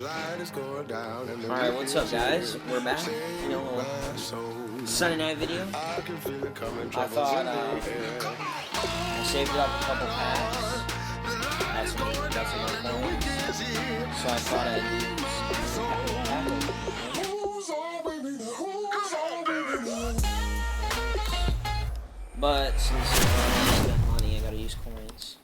Alright, what's up guys? We're back. You know, Sunday night video. I thought I saved up a couple packs. That's some coins. So I thought I'd use but since I don't spend money, I gotta use coins.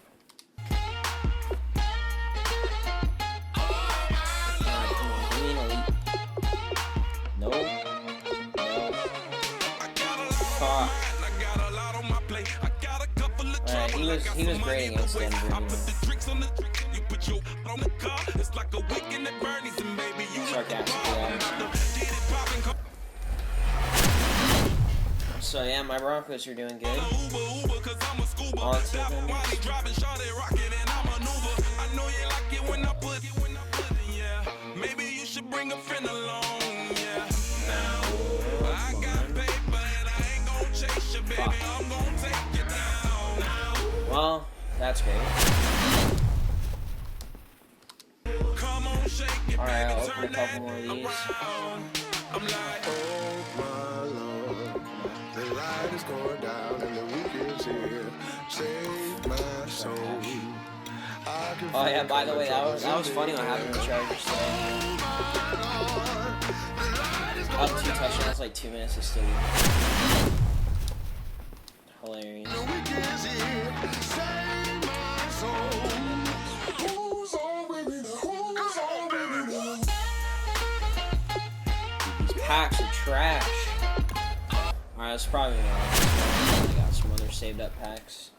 He was great against Denver. So yeah, my Broncos are doing good. All two of them. Maybe you should bring a friend along. I got paper and I ain't gonna chase you, baby. I'm gonna take you down. Well, that's great. Alright, I'll open a couple more of these. I'm like, oh my Lord, the light is going down and the week is here. Save my soul. Oh yeah, by the way, that was funny what happened to the Chargers today. Up 2 touchdowns, like 2 minutes of still. Hilarious. These packs are trash. Alright, that's probably I got some other saved up packs.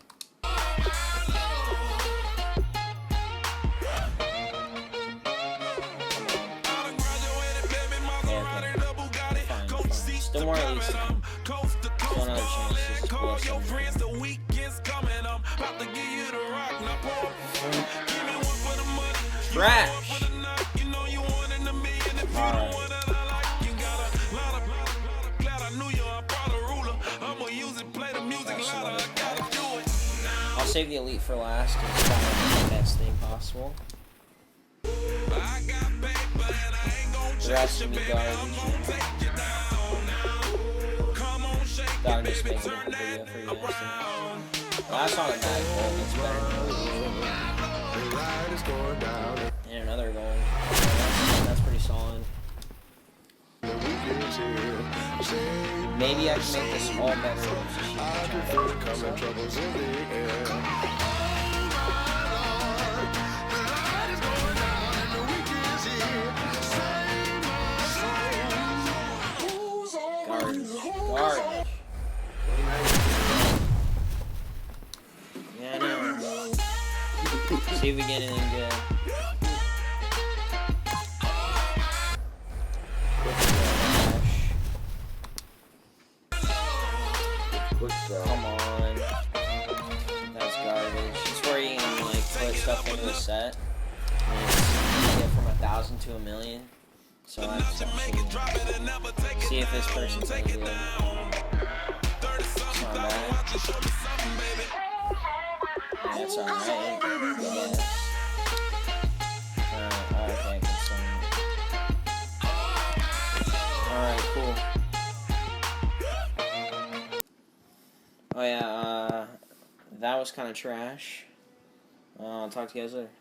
Still more at least. Still another chance. Trash. Alright. I'll save the elite for last because it's probably the best thing possible. The rest of me garbage. Thought I'm just making a video for you guys. Well, that's not a bad goal. It's better. And another goal. That's pretty solid. Maybe I can make this all better. Garbage. Yeah, I know. See if we get anything good. Come on. That's garbage. It's where you can like put stuff into a set. And it's, you get from 1,000 to 1,000,000. So let's see if this person's any good. It's not bad. That's alright, I guess. Okay, I can send it. Alright, cool. Oh yeah, that was kind of trash. I'll talk to you guys later.